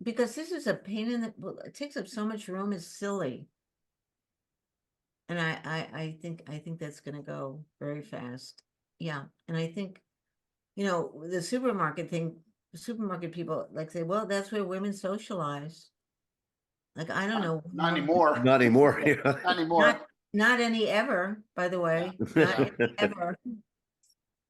because this is a pain in the, it takes up so much room, it's silly. And I think that's gonna go very fast. Yeah. And I think, the supermarket thing, supermarket people like say, well, that's where women socialize. Like, I don't know. Not anymore. Not anymore. Not anymore. Not any ever, by the way. Not any ever.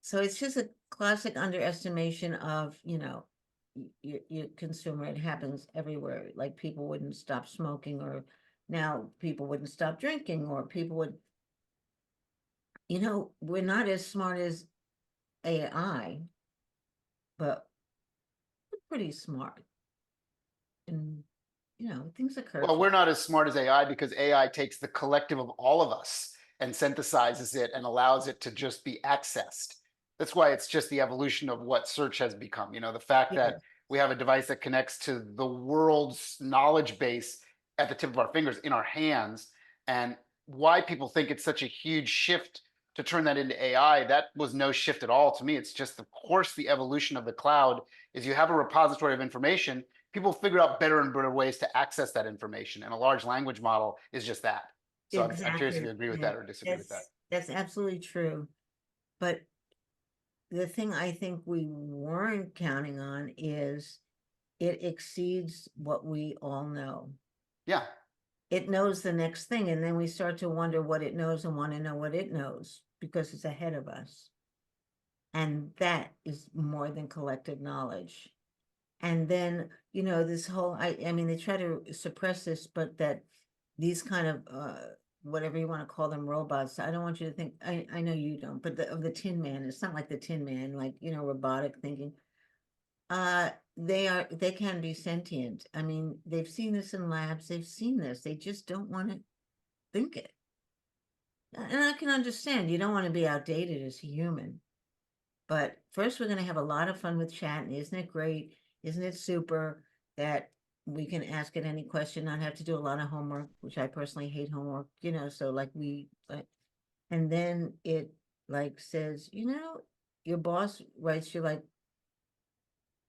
So it's just a classic underestimation of, your consumer. It happens everywhere. Like people wouldn't stop smoking, or now people wouldn't stop drinking, or people would, we're not as smart as AI, but we're pretty smart. And, things occur. Well, we're not as smart as AI because AI takes the collective of all of us and synthesizes it and allows it to just be accessed. That's why it's just the evolution of what search has become. The fact that we have a device that connects to the world's knowledge base at the tip of our fingers, in our hands, and why people think it's such a huge shift to turn that into AI. That was no shift at all to me. It's just, of course, the evolution of the cloud is you have a repository of information. people figure out better and better ways to access that information. And a large language model is just that. So I'm curious if you Exactly. agree with Yeah, that or disagree with that. that's absolutely true. But the thing I think we weren't counting on is it exceeds what we all know. Yeah. It knows the next thing, and then we start to wonder what it knows and want to know what it knows because it's ahead of us. And that is more than collective knowledge. And then, you know, this whole, I mean, they try to suppress this, but that these kind of, whatever you want to call them, robots, I don't want you to think, I know you don't, but of the Tin Man, it's not like the Tin Man, like, you know, robotic thinking. They can be sentient. I mean, they've seen this in labs, they've seen this, they just don't want to think it. And I can understand, you don't want to be outdated as a human. But first, we're going to have a lot of fun with chat. And isn't it great? Isn't it super that we can ask it any question, not have to do a lot of homework, which I personally hate homework, you know, so like and then it like says, you know, your boss writes you like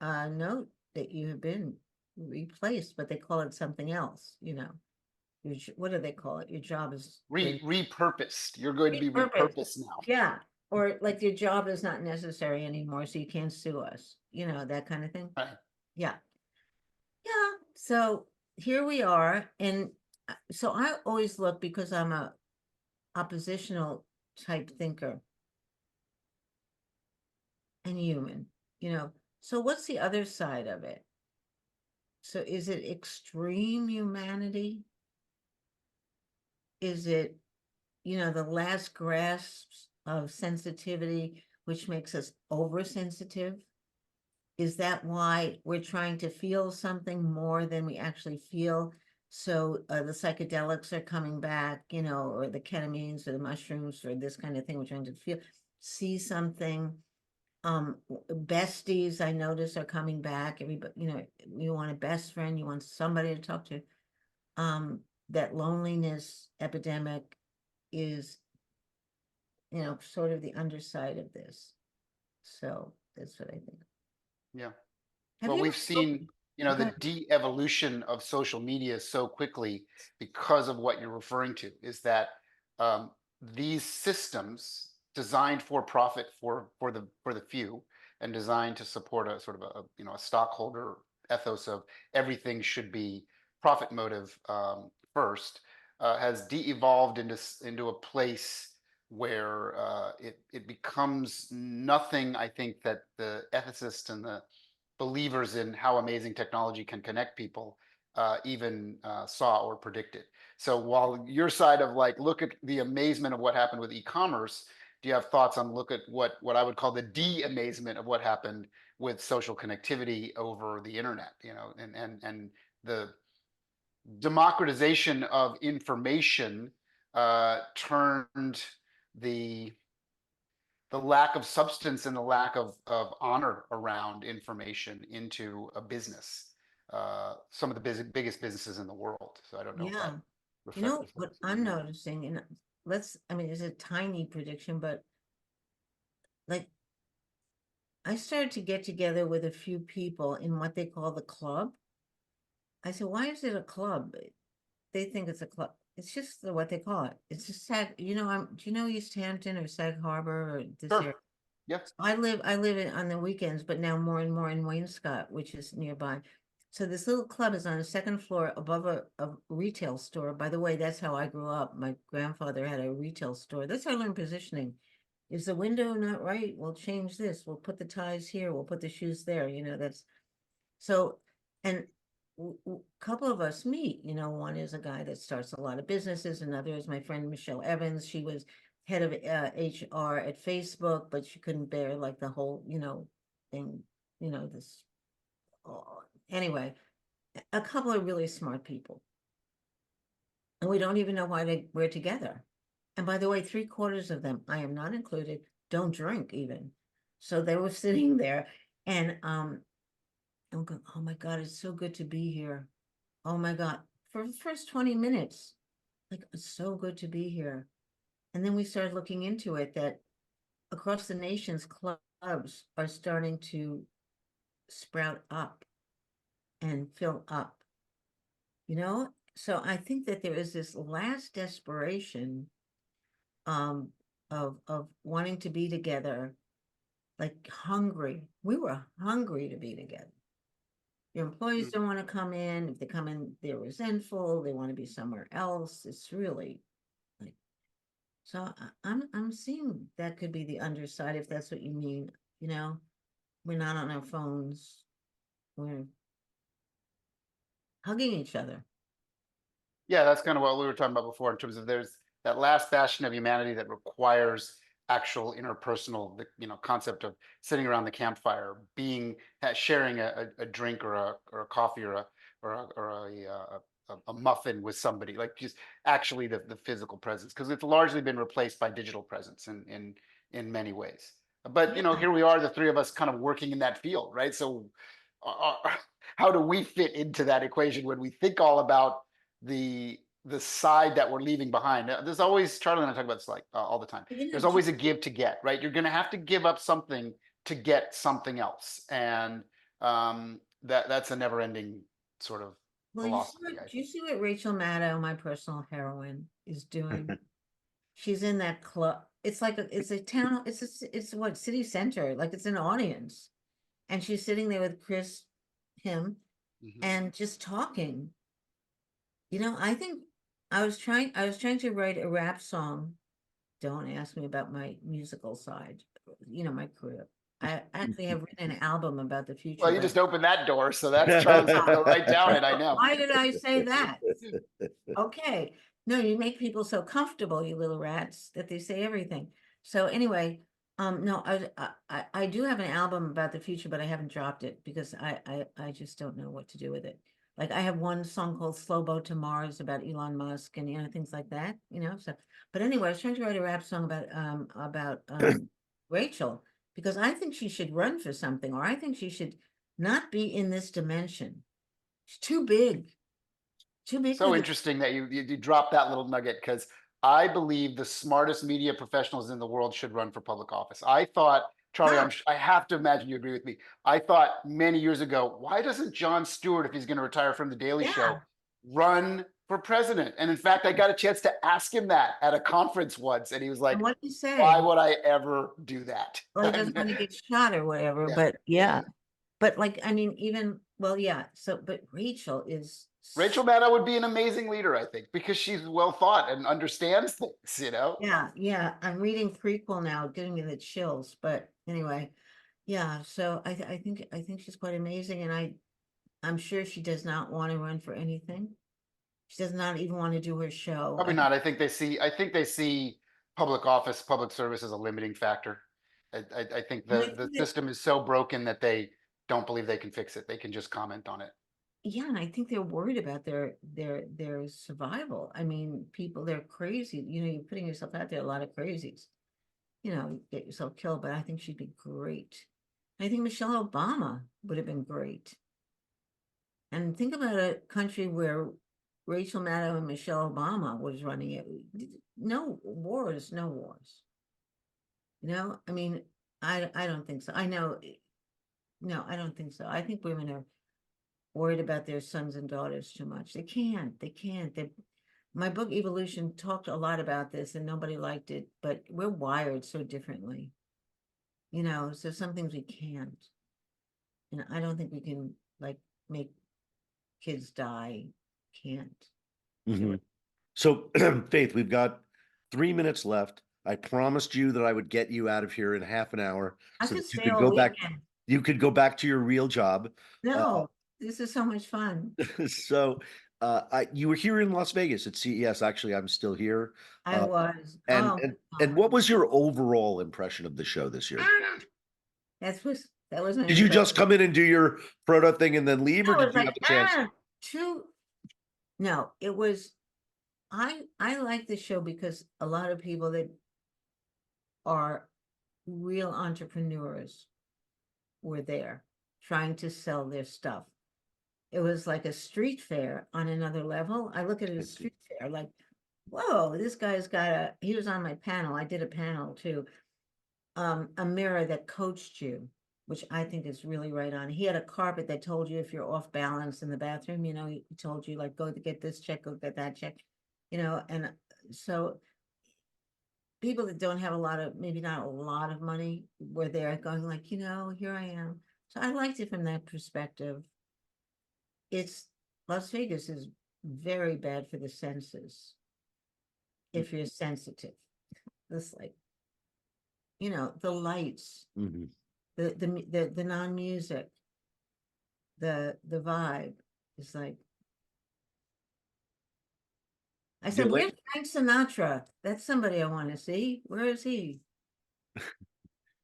a note that you have been replaced, but they call it something else, you know. What do they call it? Your job is Repurposed. You're going to be repurposed. repurposed now. Yeah. Or like your job is not necessary anymore, so you can't sue us, you know, that kind of thing. Right. Yeah. Yeah. So here we are. And so I always look, because I'm a oppositional type thinker and human, you know. So what's the other side of it? So is it extreme humanity? Is it, you know, the last grasps of sensitivity, which makes us oversensitive? Is that why we're trying to feel something more than we actually feel? So the psychedelics are coming back, you know, or the ketamines or the mushrooms or this kind of thing. We're trying to see something. Besties, I notice, are coming back. Everybody, you know, you want a best friend, you want somebody to talk to. That loneliness epidemic is, you know, sort of the underside of this. So that's what I think. Yeah. Have Well, you ever we've seen, Go the ahead. de-evolution of social media so quickly because of what you're referring to, is that these systems designed for profit for the few and designed to support a sort of a stockholder ethos of everything should be profit motive first, has de-evolved into a place where it becomes nothing, I think, that the ethicists and the believers in how amazing technology can connect people even saw or predicted. So while your side of like, look at the amazement of what happened with e-commerce, do you have thoughts on look at what I would call the de-amazement of what happened with social connectivity over the internet, and the democratization of information turned the lack of substance and the lack of honor around information into a business. Some of the biggest businesses in the world. So I don't know if that Yeah. You reflects know what what you I'm mean. noticing, and I mean, it's a tiny prediction, but like I started to get together with a few people in what they call the club. I said, why is it a club? They think it's a club. It's just what they call it. It's just you know, do you know East Hampton or Sag Harbor or this area? Sure. Yeah. I live on the weekends, but now more and more in Wainscott, which is nearby. So this little club is on the second floor above a retail store. By the way, that's how I grew up. My grandfather had a retail store. That's how I learned positioning. Is the window not right? We'll change this. We'll put the ties here. We'll put the shoes there. You know, that's so. And a couple of us meet. You know, one is a guy that starts a lot of businesses. Another is my friend Michelle Evans. She was head of HR at Facebook, but she couldn't bear like the whole, you know, thing, you know, this. Anyway, a couple of really smart people. And we don't even know why we're together. And by the way, 3/4 of them, I am not included, don't drink even. So they were sitting there and I'm going, oh my God, it's so good to be here. Oh my God. For the first 20 minutes, like it's so good to be here. And then we started looking into it that across the nation's clubs are starting to sprout up. and fill up, So I think that there is this last desperation of wanting to be together, like hungry. We were hungry to be together. Your employees don't want to come in. If they come in, they're resentful. They want to be somewhere else. It's really like, so I'm seeing that could be the underside, if that's what you mean. We're not on our phones. We're hugging each other. Yeah, that's kind of what we were talking about before in terms of there's that last bastion of humanity that requires actual interpersonal, concept of sitting around the campfire, sharing a drink or a coffee or a muffin with somebody, like just actually the physical presence, because it's largely been replaced by digital presence in many ways. But Yeah. here we are, the three of us kind of working in that field, right? So how do we fit into that equation when we think all about the side that we're leaving behind? There's always, Charlie and I talk about this all the time. There's always a give to get, right? You're going to have to give up something to get something else, and that's a never-ending sort of philosophy. Do you see what Rachel Maddow, my personal heroine, is doing? She's in that club. It's like it's a town. It's what, city center? Like it's an audience, and she's sitting there with him, and just talking. I think I was trying to write a rap song. Don't ask me about my musical side, my career. I actually have written an album about the future. Well, you just opened that door, so that's Charlie's going to go right down it. I know. Why did I say that? Okay. No, you make people so comfortable, you little rats, that they say everything. So anyway, no, I do have an album about the future, but I haven't dropped it because I just don't know what to do with it. Like I have one song called Slow Boat to Mars about Elon Musk and things like that, so but anyway, I was trying to write a rap song about Rachel, because I think she should run for something, or I think she should not be in this dimension. She's too big. Too big. So interesting that you dropped that little nugget, because I believe the smartest media professionals in the world should run for public office. I thought, Charlie, I have to imagine you agree with me. I thought many years ago, why doesn't Jon Stewart, if he's going to retire from The Daily Show, run for president? And in fact, I got a chance to ask him that at a conference once, and he was like, what did you say? Why would I ever do that? Well, he doesn't want to get shot or whatever, but yeah. But but Rachel Maddow would be an amazing leader, I think, because she's well thought and understands things, Yeah. I'm reading prequel now, giving me the chills. But anyway, yeah. So I think she's quite amazing, and I'm sure she does not want to run for anything. She does not even want to do her show. Probably not. I think they see public office, public service as a limiting factor. I think the system is so broken that they don't believe they can fix it. They can just comment on it. Yeah, and I think they're worried about their survival. I mean, they're crazy. You're putting yourself out there, a lot of crazies. Get yourself killed, but I think she'd be great. I think Michelle Obama would have been great. And think about a country where Rachel Maddow and Michelle Obama was running it. No wars. I mean, I don't think so. I know. No, I don't think so. I think women are worried about their sons and daughters too much. They can't. My book Evolution talked a lot about this, and nobody liked it, but we're wired so differently. So some things we can't. And I don't think we can make kids die. Can't. So Faith, we've got 3 minutes left. I promised you that I would get you out of here in half an hour I so could that you stay could all go back. weekend. You could go back to your real job. No, this is so much fun. So you were here in Las Vegas at CES. Actually, I'm still here. I was. And what was your overall impression of the show this year? That was my Did you just come in and do your Proto thing and then leave, or No, did you have a chance? No, it was. I like the show because a lot of people that are real entrepreneurs were there trying to sell their stuff. It was like a street fair on another level. I look at it as street fair, like, whoa, this guy's he was on my panel. I did a panel too. A mirror that coached you. which I think is really right on. He had a carpet that told you if you're off balance in the bathroom, you know, he told you like, go to get this check, go get that check, you know, and so people that don't have a lot of, maybe not a lot of money, were there going like, you know, here I am. So I liked it from that perspective. It's Las Vegas is very bad for the senses if you're sensitive. This like, you know, the lights, Mhm. the non-music, the vibe is like. I said, Dylan? where's Frank Sinatra? That's somebody I want to see. Where is he?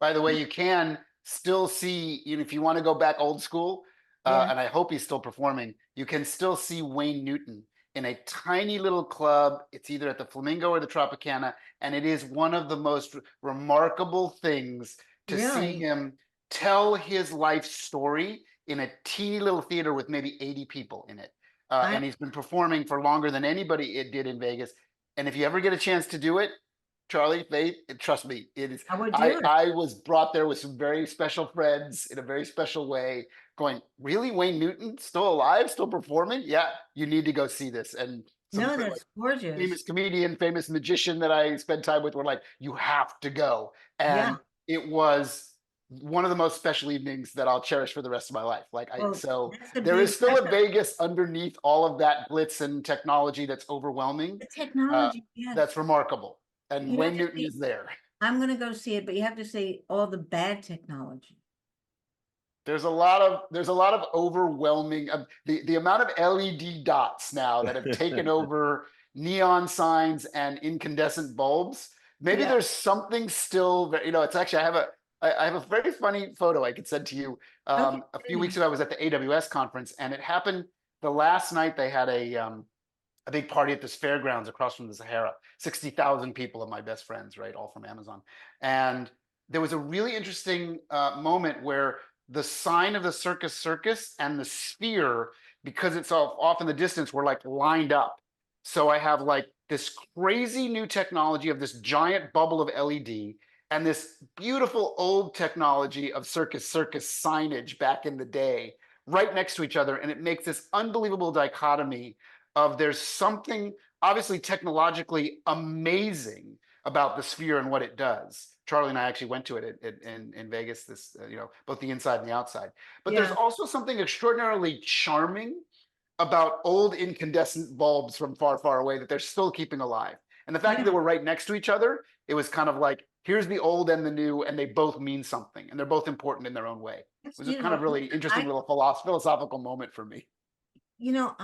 By the way, you can still see, you know, if you want to go back old school, Yeah. and I hope he's still performing, you can still see Wayne Newton in a tiny little club. It's either at the Flamingo or the Tropicana, and it is one of the most remarkable things to see Really? him tell his life story in a teeny little theater with maybe 80 people in it. I And he's been performing for longer than anybody it did in Vegas. And if you ever get a chance to do it, Charlie, Faith, trust me, it is. I would do it. I was brought there with some very special friends in a very special way, going, really, Wayne Newton still alive, still performing? Yeah, you need to go see this. And some No, like that's gorgeous. famous comedian, famous magician that I spent time with were like, you have to go. Yeah. And it was one of the most special evenings that I'll cherish for the rest of my life. Well, So that's the there is beauty. still That's a Vegas underneath all of that glitz and technology that's overwhelming. the technology. Yes. That's remarkable. And You Wayne have to Newton see- is there. I'm going to go see it, but you have to see all the bad technology. There's a lot of overwhelming the amount of LED dots now that have taken over neon signs and incandescent bulbs. Maybe Yeah. there's something still, you know, it's actually I have a very funny photo I could send to you. Okay. A few weeks ago I was at the AWS conference, and it happened the last night. They had a big party at this fairgrounds across from the Sahara. 60,000 people of my best friends, right? All from Amazon. And there was a really interesting moment where the sign of the circus and the sphere, because it's off in the distance, were like lined up. So I have like this crazy new technology of this giant bubble of LED and this beautiful old technology of circus signage back in the day right next to each other. And it makes this unbelievable dichotomy of there's something obviously technologically amazing about the sphere and what it does. Charlie and I actually went to it in Vegas, this, you know, both the inside and the outside. But there's Yeah. also something extraordinarily charming about old incandescent bulbs from far, far away that they're still keeping alive. And the fact that Yeah. they were right next to each other, it was kind of like, here's the old and the new, and they both mean something, and they're both important in their own way. That's It was a kind of beautiful. really interesting little philosophical moment for me. You know,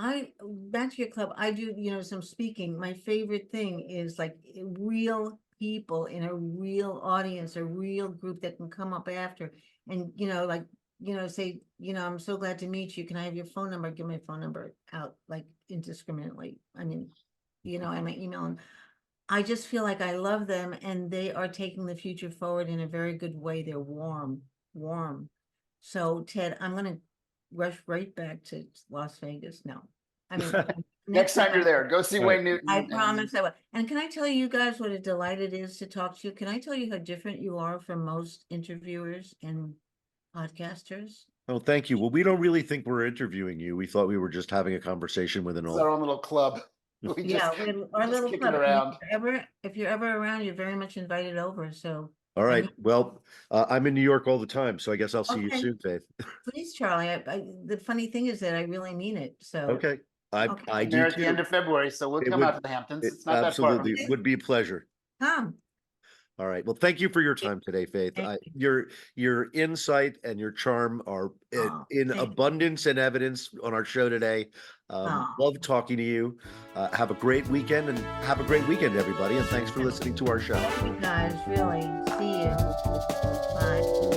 back to your club, I do, you know, some speaking. My favorite thing is like real people in a real audience, a real group that can come up after and, you know, like, you know, say, you know, I'm so glad to meet you. Can I have your phone number? Give my phone number out like indiscriminately. I mean, you know, and my email. And I just feel like I love them and they are taking the future forward in a very good way. They're warm. So Ted, I'm going to rush right back to Las Vegas. No, I mean, Next time you're there, go see Right. Wayne Newton. I promise I will. And can I tell you guys what a delight it is to talk to you? Can I tell you how different you are from most interviewers and podcasters? Oh, thank you. Well, we don't really think we're interviewing you. We thought we were just having a conversation with an It's old. our own little club. We Yeah, just, our just little kick club. it around. If you're ever around, you're very much invited over. So All right. Well, I'm in New York all the time, so I guess I'll see you Okay. soon, Faith. please, Charlie. The funny thing is that I really mean it. So Okay. I I'm do there at the end too. of February, so we'll It come would- out to the Hamptons. It It's not that far from absolutely here. would be a pleasure. come. All right. Well, thank you for your time today, Faith. Thank Your insight and your charm are Aw, in thank you. abundance and evidence on our show today. Aw. Love talking to you. Have a great weekend and have a great weekend, everybody. And thanks for listening to our show. You guys, really. See you. Bye.